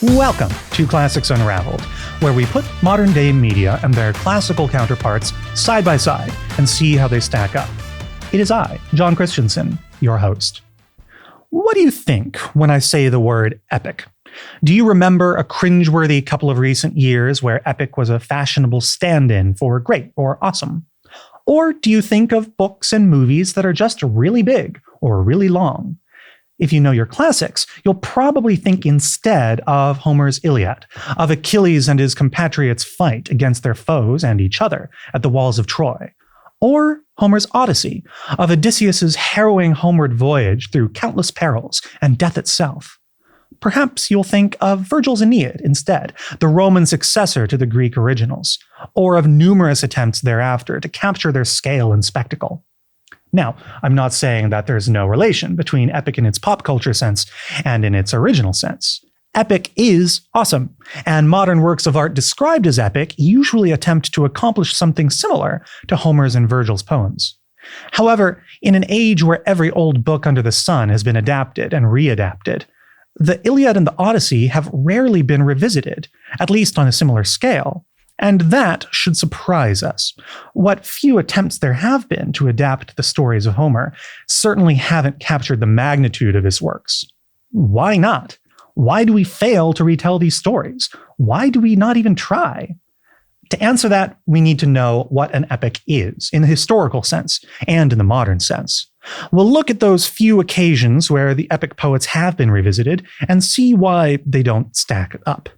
Welcome to Classics Unraveled, where we put modern-day media and their classical counterparts side by side and see how they stack up. It is I, Jon Christianson, your host. What do you think when I say the word epic? Do you remember a cringeworthy couple of recent years where epic was a fashionable stand-in for great or awesome? Or do you think of books and movies that are just really big or really long? If you know your classics, you'll probably think instead of Homer's Iliad, of Achilles and his compatriots' fight against their foes and each other at the walls of Troy, or Homer's Odyssey, of Odysseus's harrowing homeward voyage through countless perils and death itself. Perhaps you'll think of Virgil's Aeneid instead, the Roman successor to the Greek originals, or of numerous attempts thereafter to capture their scale and spectacle. Now, I'm not saying that there's no relation between epic in its pop culture sense and in its original sense. Epic is awesome, and modern works of art described as epic usually attempt to accomplish something similar to Homer's and Virgil's poems. However, in an age where every old book under the sun has been adapted and readapted, the Iliad and the Odyssey have rarely been revisited, at least on a similar scale. And that should surprise us. What few attempts there have been to adapt the stories of Homer certainly haven't captured the magnitude of his works. Why not? Why do we fail to retell these stories? Why do we not even try? To answer that, we need to know what an epic is, in the historical sense and in the modern sense. We'll look at those few occasions where the epic poets have been revisited and see why they don't stack up.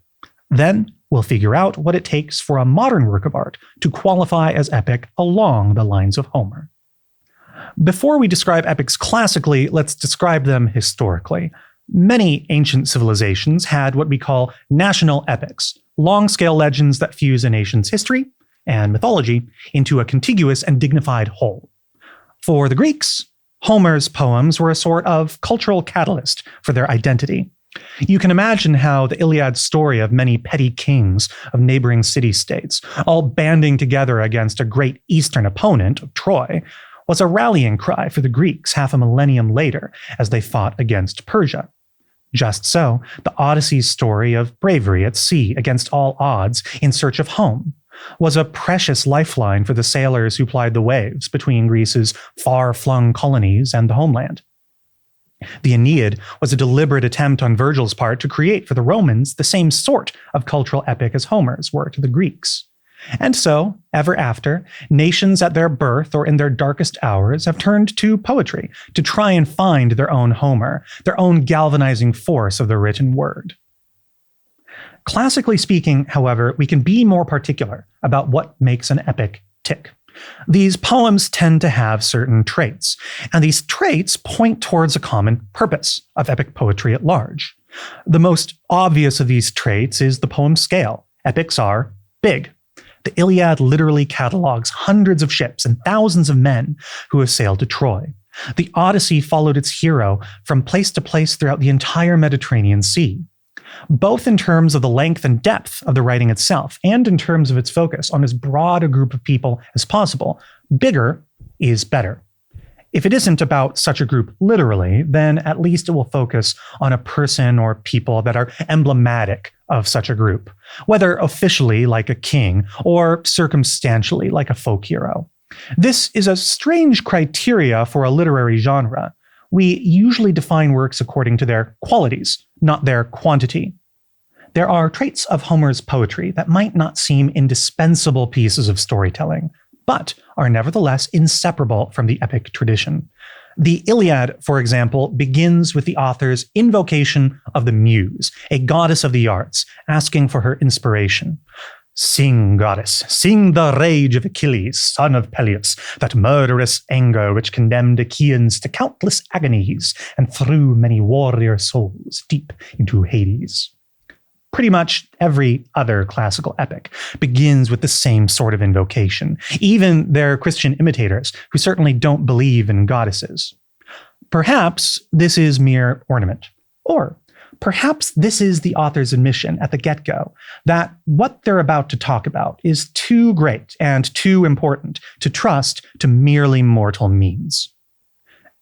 Then, we'll figure out what it takes for a modern work of art to qualify as epic along the lines of Homer. Before we describe epics classically, let's describe them historically. Many ancient civilizations had what we call national epics, long-scale legends that fuse a nation's history and mythology into a contiguous and dignified whole. For the Greeks, Homer's poems were a sort of cultural catalyst for their identity. You can imagine how the Iliad's story of many petty kings of neighboring city-states, all banding together against a great eastern opponent of Troy, was a rallying cry for the Greeks half a millennium later as they fought against Persia. Just so, the Odyssey's story of bravery at sea against all odds in search of home was a precious lifeline for the sailors who plied the waves between Greece's far-flung colonies and the homeland. The Aeneid was a deliberate attempt on Virgil's part to create for the Romans the same sort of cultural epic as Homer's were to the Greeks. And so, ever after, nations at their birth or in their darkest hours have turned to poetry to try and find their own Homer, their own galvanizing force of the written word. Classically speaking, however, we can be more particular about what makes an epic tick. These poems tend to have certain traits, and these traits point towards a common purpose of epic poetry at large. The most obvious of these traits is the poem's scale. Epics are big. The Iliad literally catalogs hundreds of ships and thousands of men who have sailed to Troy. The Odyssey followed its hero from place to place throughout the entire Mediterranean Sea. Both in terms of the length and depth of the writing itself, and in terms of its focus on as broad a group of people as possible, bigger is better. If it isn't about such a group literally, then at least it will focus on a person or people that are emblematic of such a group, whether officially like a king or circumstantially like a folk hero. This is a strange criteria for a literary genre. We usually define works according to their qualities, not their quantity. There are traits of Homer's poetry that might not seem indispensable pieces of storytelling, but are nevertheless inseparable from the epic tradition. The Iliad, for example, begins with the author's invocation of the Muse, a goddess of the arts, asking for her inspiration. Sing, goddess, sing the rage of Achilles, son of Peleus, that murderous anger which condemned Achaeans to countless agonies and threw many warrior souls deep into Hades. Pretty much every other classical epic begins with the same sort of invocation, even their Christian imitators, who certainly don't believe in goddesses. Perhaps this is mere ornament, or perhaps this is the author's admission at the get-go that what they're about to talk about is too great and too important to trust to merely mortal means.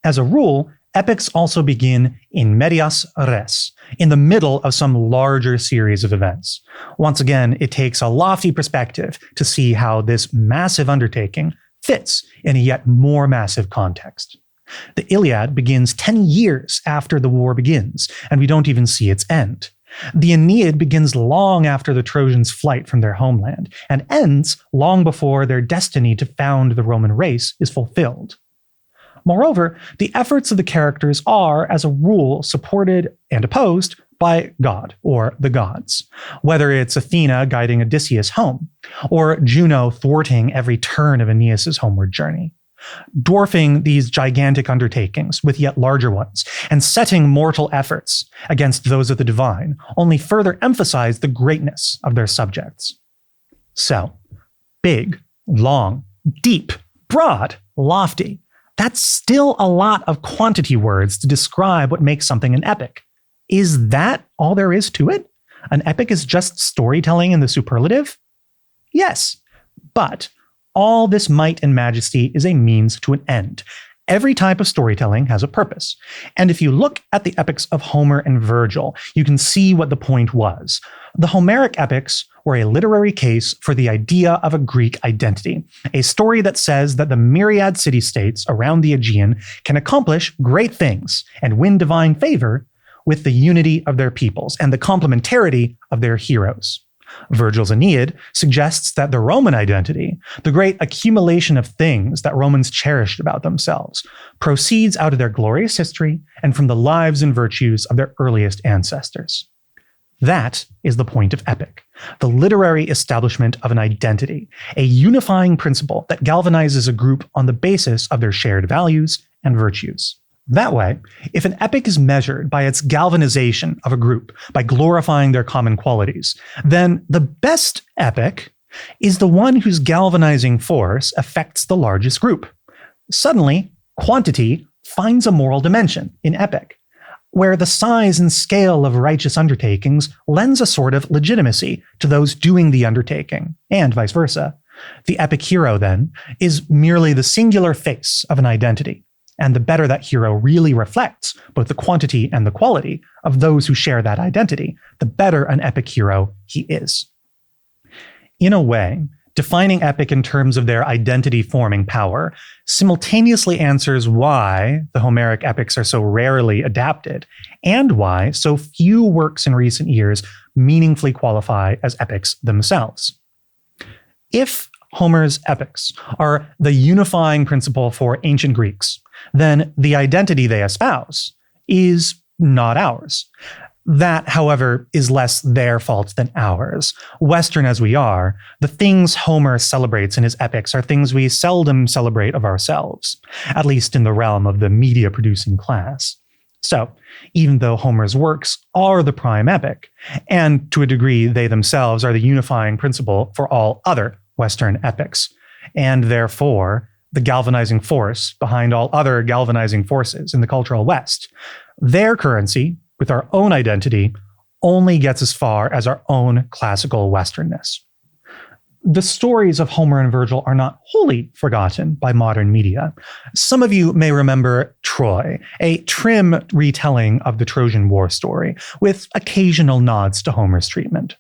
As a rule, epics also begin in medias res, in the middle of some larger series of events. Once again, it takes a lofty perspective to see how this massive undertaking fits in a yet more massive context. The Iliad begins 10 years after the war begins, and we don't even see its end. The Aeneid begins long after the Trojans' flight from their homeland, and ends long before their destiny to found the Roman race is fulfilled. Moreover, the efforts of the characters are, as a rule, supported and opposed by God or the gods, whether it's Athena guiding Odysseus home, or Juno thwarting every turn of Aeneas's homeward journey, dwarfing these gigantic undertakings with yet larger ones, and setting mortal efforts against those of the divine, only further emphasize the greatness of their subjects. So, big, long, deep, broad, lofty. That's still a lot of quantity words to describe what makes something an epic. Is that all there is to it? An epic is just storytelling in the superlative? Yes, but all this might and majesty is a means to an end. Every type of storytelling has a purpose. And if you look at the epics of Homer and Virgil, you can see what the point was. The Homeric epics were a literary case for the idea of a Greek identity, a story that says that the myriad city-states around the Aegean can accomplish great things and win divine favor with the unity of their peoples and the complementarity of their heroes. Virgil's Aeneid suggests that the Roman identity, the great accumulation of things that Romans cherished about themselves, proceeds out of their glorious history and from the lives and virtues of their earliest ancestors. That is the point of epic, the literary establishment of an identity, a unifying principle that galvanizes a group on the basis of their shared values and virtues. That way, if an epic is measured by its galvanization of a group, by glorifying their common qualities, then the best epic is the one whose galvanizing force affects the largest group. Suddenly, quantity finds a moral dimension in epic, where the size and scale of righteous undertakings lends a sort of legitimacy to those doing the undertaking, and vice versa. The epic hero, then, is merely the singular face of an identity. And the better that hero really reflects both the quantity and the quality of those who share that identity, the better an epic hero he is. In a way, defining epic in terms of their identity-forming power simultaneously answers why the Homeric epics are so rarely adapted, and why so few works in recent years meaningfully qualify as epics themselves. If Homer's epics are the unifying principle for ancient Greeks, then the identity they espouse is not ours. That, however, is less their fault than ours. Western as we are, the things Homer celebrates in his epics are things we seldom celebrate of ourselves, at least in the realm of the media-producing class. So, even though Homer's works are the prime epic, and to a degree they themselves are the unifying principle for all other Western epics, and therefore the galvanizing force behind all other galvanizing forces in the cultural West, their currency, with our own identity, only gets as far as our own classical Westernness. The stories of Homer and Virgil are not wholly forgotten by modern media. Some of you may remember Troy, a trim retelling of the Trojan War story, with occasional nods to Homer's treatment.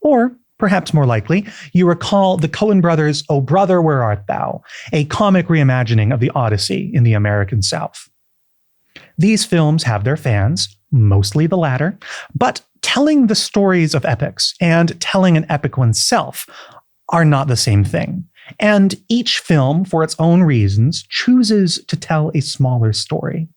Or, perhaps more likely, you recall the Coen brothers' O Brother, Where Art Thou?, a comic reimagining of the Odyssey in the American South. These films have their fans, mostly the latter, but telling the stories of epics and telling an epic oneself are not the same thing. And each film, for its own reasons, chooses to tell a smaller story.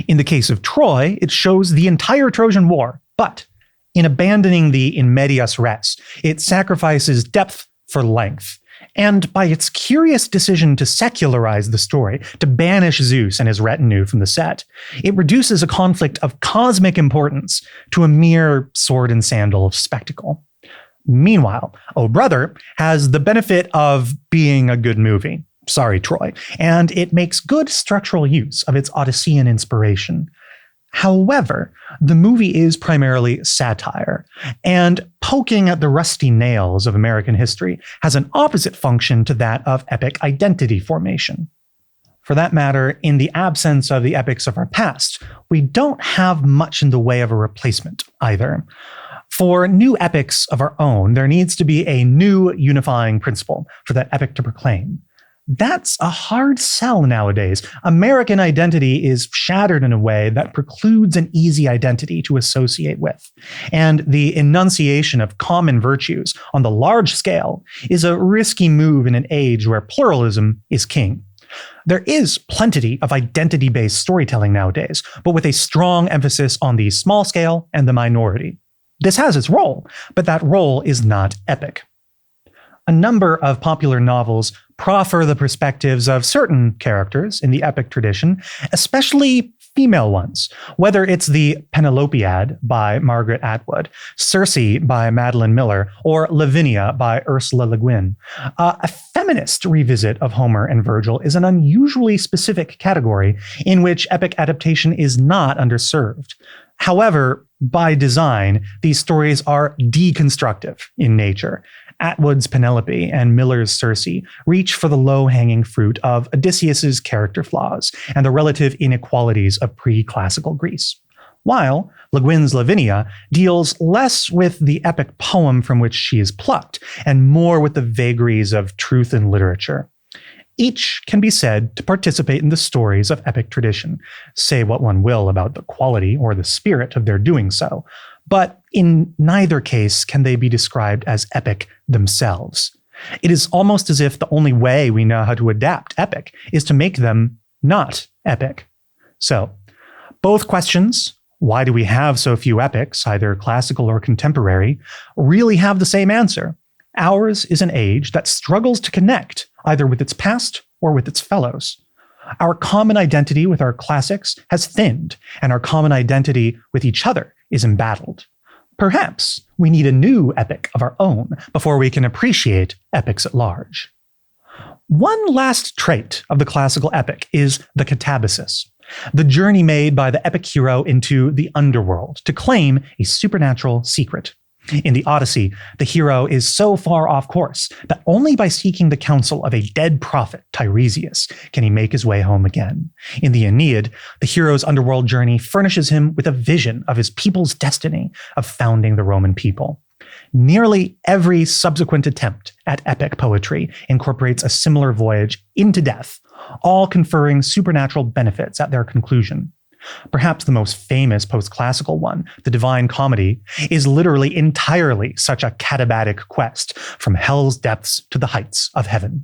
In the case of Troy, it shows the entire Trojan War, but in abandoning the in medias res, it sacrifices depth for length. And by its curious decision to secularize the story, to banish Zeus and his retinue from the set, it reduces a conflict of cosmic importance to a mere sword and sandal spectacle. Meanwhile, O Brother has the benefit of being a good movie. Sorry, Troy. And it makes good structural use of its Odyssean inspiration. However, the movie is primarily satire, and poking at the rusty nails of American history has an opposite function to that of epic identity formation. For that matter, in the absence of the epics of our past, we don't have much in the way of a replacement either. For new epics of our own, there needs to be a new unifying principle for that epic to proclaim. That's a hard sell nowadays. American identity is shattered in a way that precludes an easy identity to associate with. And the enunciation of common virtues on the large scale is a risky move in an age where pluralism is king. There is plenty of identity-based storytelling nowadays, but with a strong emphasis on the small scale and the minority. This has its role, but that role is not epic. A number of popular novels proffer the perspectives of certain characters in the epic tradition, especially female ones, whether it's the Penelopiad by Margaret Atwood, Circe by Madeline Miller, or Lavinia by Ursula Le Guin. A feminist revisit of Homer and Virgil is an unusually specific category in which epic adaptation is not underserved. However, by design, these stories are deconstructive in nature. Atwood's Penelope and Miller's Circe reach for the low-hanging fruit of Odysseus's character flaws and the relative inequalities of pre-classical Greece, while Le Guin's Lavinia deals less with the epic poem from which she is plucked and more with the vagaries of truth in literature. Each can be said to participate in the stories of epic tradition, say what one will about the quality or the spirit of their doing so, but in neither case can they be described as epic themselves. It is almost as if the only way we know how to adapt epic is to make them not epic. So, both questions, why do we have so few epics, either classical or contemporary, really have the same answer. Ours is an age that struggles to connect either with its past or with its fellows. Our common identity with our classics has thinned, and our common identity with each other is embattled. Perhaps we need a new epic of our own before we can appreciate epics at large. One last trait of the classical epic is the catabasis, the journey made by the epic hero into the underworld to claim a supernatural secret. In the Odyssey, the hero is so far off course that only by seeking the counsel of a dead prophet, Tiresias, can he make his way home again. In the Aeneid, the hero's underworld journey furnishes him with a vision of his people's destiny of founding the Roman people. Nearly every subsequent attempt at epic poetry incorporates a similar voyage into death, all conferring supernatural benefits at their conclusion. Perhaps the most famous post-classical one, the Divine Comedy, is literally entirely such a catabatic quest from hell's depths to the heights of heaven.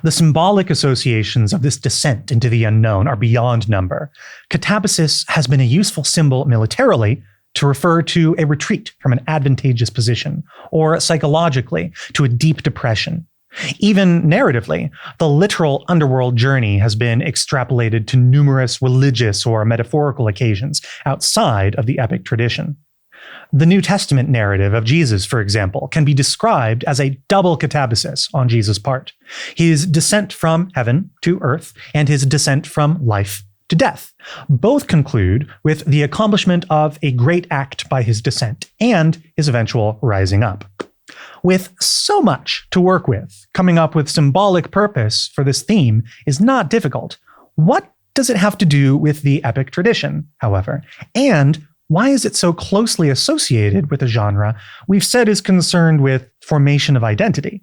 The symbolic associations of this descent into the unknown are beyond number. Catabasis has been a useful symbol militarily to refer to a retreat from an advantageous position, or psychologically to a deep depression. Even narratively, the literal underworld journey has been extrapolated to numerous religious or metaphorical occasions outside of the epic tradition. The New Testament narrative of Jesus, for example, can be described as a double catabasis on Jesus' part: his descent from heaven to earth and his descent from life to death. Both conclude with the accomplishment of a great act by his descent and his eventual rising up. With so much to work with, coming up with symbolic purpose for this theme is not difficult. What does it have to do with the epic tradition, however? And why is it so closely associated with a genre we've said is concerned with formation of identity?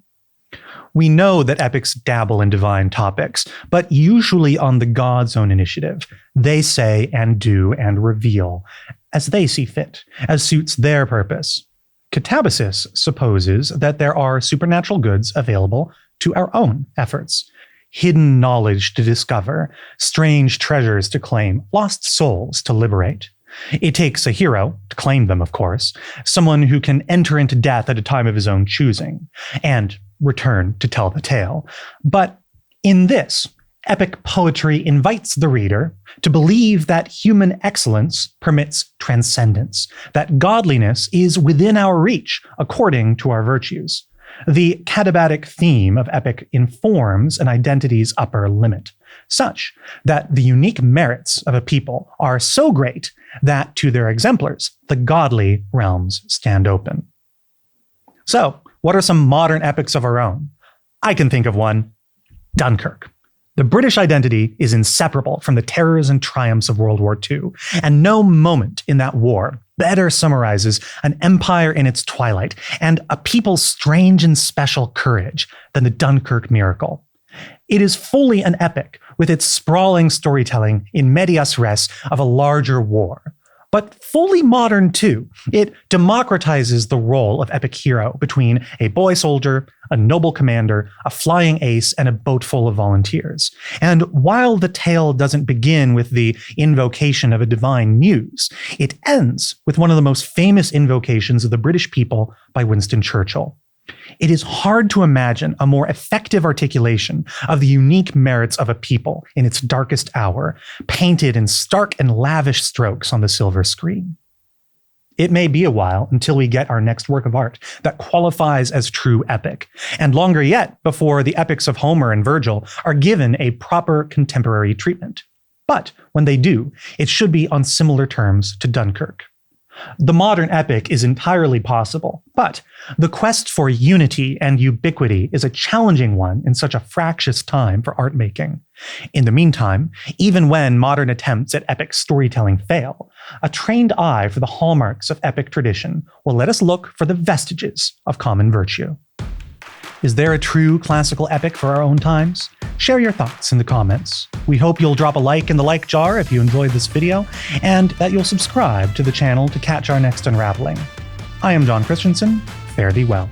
We know that epics dabble in divine topics, but usually on the god's own initiative. They say and do and reveal as they see fit, as suits their purpose. Catabasis supposes that there are supernatural goods available to our own efforts, hidden knowledge to discover, strange treasures to claim, lost souls to liberate. It takes a hero to claim them, of course, someone who can enter into death at a time of his own choosing, and return to tell the tale. But in this, epic poetry invites the reader to believe that human excellence permits transcendence, that godliness is within our reach according to our virtues. The catabatic theme of epic informs an identity's upper limit, such that the unique merits of a people are so great that to their exemplars, the godly realms stand open. So, what are some modern epics of our own? I can think of one: Dunkirk. The British identity is inseparable from the terrors and triumphs of World War II, and no moment in that war better summarizes an empire in its twilight and a people's strange and special courage than the Dunkirk miracle. It is fully an epic, with its sprawling storytelling in medias res of a larger war. But fully modern too. It democratizes the role of epic hero between a boy soldier, a noble commander, a flying ace, and a boat full of volunteers. And while the tale doesn't begin with the invocation of a divine muse, it ends with one of the most famous invocations of the British people by Winston Churchill. It is hard to imagine a more effective articulation of the unique merits of a people in its darkest hour, painted in stark and lavish strokes on the silver screen. It may be a while until we get our next work of art that qualifies as true epic, and longer yet before the epics of Homer and Virgil are given a proper contemporary treatment. But when they do, it should be on similar terms to Dunkirk. The modern epic is entirely possible, but the quest for unity and ubiquity is a challenging one in such a fractious time for art making. In the meantime, even when modern attempts at epic storytelling fail, a trained eye for the hallmarks of epic tradition will let us look for the vestiges of common virtue. Is there a true classical epic for our own times? Share your thoughts in the comments. We hope you'll drop a like in the like jar if you enjoyed this video, and that you'll subscribe to the channel to catch our next unraveling. I am Jon Christianson. Fare thee well.